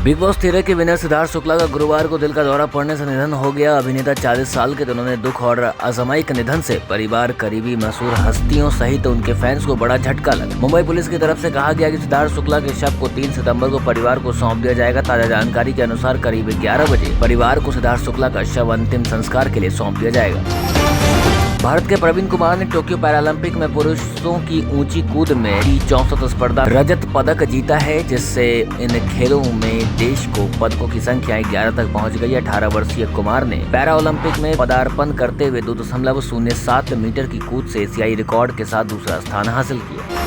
Big boss 13 के winner Siddharth Shukla का गुरुवार को दिल का दौरा पड़ने से निधन हो गया। अभिनेता 40 साल के थे। उन्होंने दुख और असामयिक निधन से परिवार, करीबी, मशहूर हस्तियों सहित उनके फैंस को बड़ा झटका लगा। मुंबई पुलिस की तरफ से कहा गया कि सिद्धार्थ शुक्ला के शव को 3 सितंबर को परिवार को सौंप दिया जाएगा। ताजा जानकारी के अनुसार करीब 11 बजे परिवार को सिद्धार्थ शुक्ला का शव अंतिम संस्कार के लिए सौंप दिया जाएगा। भारत के प्रवीण कुमार ने टोक्यो पैरालंपिक में पुरुषों की ऊंची कूद में 64 स्पर्धा रजत पदक जीता है, जिससे इन खेलों में देश को पदकों की संख्या 11 तक पहुंच गई है। 18 वर्षीय कुमार ने पैरा ओलंपिक में पदार्पण करते हुए 2.07 मीटर की कूद से एशियाई रिकॉर्ड के साथ दूसरा स्थान हासिल किया।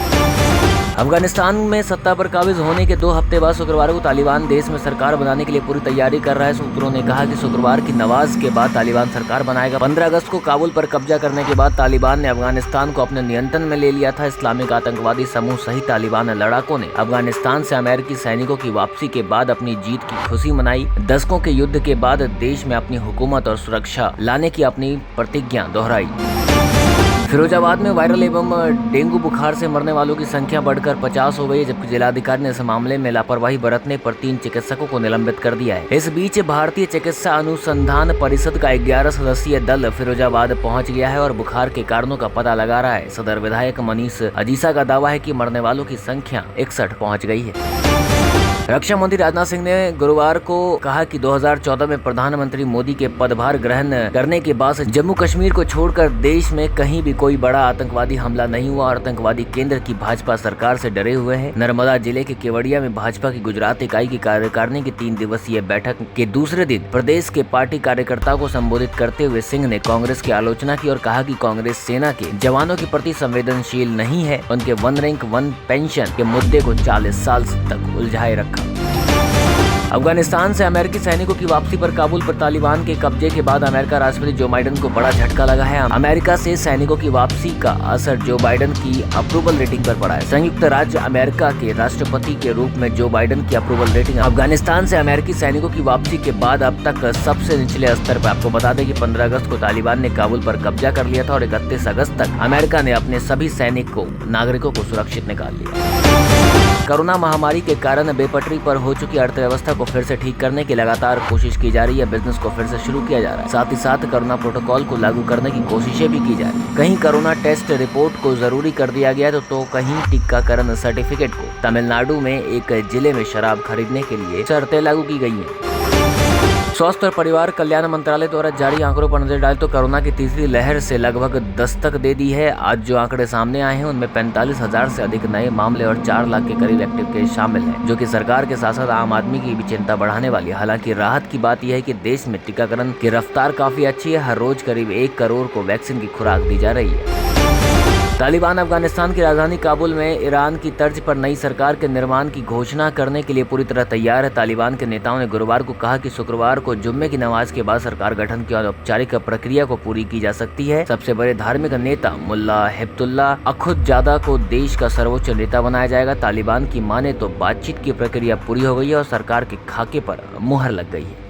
अफगानिस्तान में सत्ता पर काबिज होने के 2 हफ्ते बाद शुक्रवार को तालिबान देश में सरकार बनाने के लिए पूरी तैयारी कर रहा है। सूत्रों ने कहा कि शुक्रवार की नमाज के बाद तालिबान सरकार बनाएगा। 15 अगस्त को काबुल पर कब्जा करने के बाद तालिबान ने अफगानिस्तान को अपने नियंत्रण में ले लिया था। इस्लामिक आतंकवादी समूह सहित तालिबान लड़ाकों ने अफगानिस्तान से अमेरिकी सैनिकों की वापसी के बाद अपनी जीत की खुशी मनाई। दशकों के युद्ध के बाद देश में अपनी हुकूमत और सुरक्षा लाने की अपनी प्रतिज्ञा दोहराई। फिरोजाबाद में वायरल एवं डेंगू बुखार से मरने वालों की संख्या बढ़कर 50 हो गई है, जबकि जिलाधिकारी ने इस मामले में लापरवाही बरतने पर 3 चिकित्सकों को निलंबित कर दिया है। इस बीच भारतीय चिकित्सा अनुसंधान परिषद का 11 सदस्यीय दल फिरोजाबाद पहुंच गया है और बुखार के कारणों का पता लगा रहा है। सदर विधायक मनीष अजीसा का दावा है कि मरने वालों की संख्या 61 पहुँच गई है। रक्षा मंत्री राजनाथ सिंह ने गुरुवार को कहा कि 2014 में प्रधानमंत्री मोदी के पदभार ग्रहण करने के बाद जम्मू कश्मीर को छोड़कर देश में कहीं भी कोई बड़ा आतंकवादी हमला नहीं हुआ और आतंकवादी केंद्र की भाजपा सरकार से डरे हुए हैं। नर्मदा जिले के केवड़िया में भाजपा की गुजरात इकाई की कार्यकारिणी की 3 दिवसीय बैठक के दूसरे दिन प्रदेश के पार्टी कार्यकर्ताओं को संबोधित करते हुए सिंह ने कांग्रेस की आलोचना की और कहा कि कांग्रेस सेना के जवानों के प्रति संवेदनशील नहीं है। उनके 1 रैंक 1 पेंशन के मुद्दे को 40 साल तक उलझाए रखा। अफगानिस्तान से अमेरिकी सैनिकों की वापसी पर काबुल पर तालिबान के कब्जे के बाद अमेरिका राष्ट्रपति जो बाइडेन को बड़ा झटका लगा है। अमेरिका से सैनिकों की वापसी का असर जो बाइडेन की अप्रूवल रेटिंग पर पड़ा है। संयुक्त राज्य अमेरिका के राष्ट्रपति के रूप में जो बाइडेन की अप्रूवल रेटिंग अफगानिस्तान से अमेरिकी सैनिकों की वापसी के बाद अब तक सबसे निचले स्तर पर। आपको बता दें कि 15 अगस्त को तालिबान ने काबुल पर कब्जा कर लिया था और 31 अगस्त तक अमेरिका ने अपने सभी सैनिक नागरिकों को सुरक्षित निकाल लिया। कोरोना महामारी के कारण बेपटरी पर हो चुकी अर्थव्यवस्था को फिर से ठीक करने की लगातार कोशिश की जा रही है। बिजनेस को फिर से शुरू किया जा रहा है। साथ ही साथ कोरोना प्रोटोकॉल को लागू करने की कोशिशें भी की जा रही है। कहीं कोरोना टेस्ट रिपोर्ट को जरूरी कर दिया गया तो कहीं टीकाकरण सर्टिफिकेट को। तमिलनाडु में एक जिले में शराब खरीदने के लिए शर्तें लागू की गई है। स्वास्थ्य और परिवार कल्याण मंत्रालय द्वारा जारी आंकड़ों पर नजर डालें तो कोरोना की तीसरी लहर से लगभग दस्तक दे दी है। आज जो आंकड़े सामने आए हैं उनमें 45,000 से अधिक नए मामले और 4 लाख के करीब एक्टिव केस शामिल हैं, जो कि सरकार के साथ साथ आम आदमी की भी चिंता बढ़ाने वाली है। हालांकि राहत की बात यह है कि देश में टीकाकरण की रफ्तार काफी अच्छी है। हर रोज करीब 1 करोड़ को वैक्सीन की खुराक दी जा रही है। तालिबान अफगानिस्तान की राजधानी काबुल में ईरान की तर्ज पर नई सरकार के निर्माण की घोषणा करने के लिए पूरी तरह तैयार है। तालिबान के नेताओं ने गुरुवार को कहा कि शुक्रवार को जुम्मे की नमाज के बाद सरकार गठन की औपचारिक प्रक्रिया को पूरी की जा सकती है। सबसे बड़े धार्मिक नेता मुल्ला हिब्तुल्ला अखुंदजादा को देश का सर्वोच्च नेता बनाया जाएगा। तालिबान की माने तो बातचीत की प्रक्रिया पूरी हो गई है और सरकार के खाके पर मुहर लग गई है।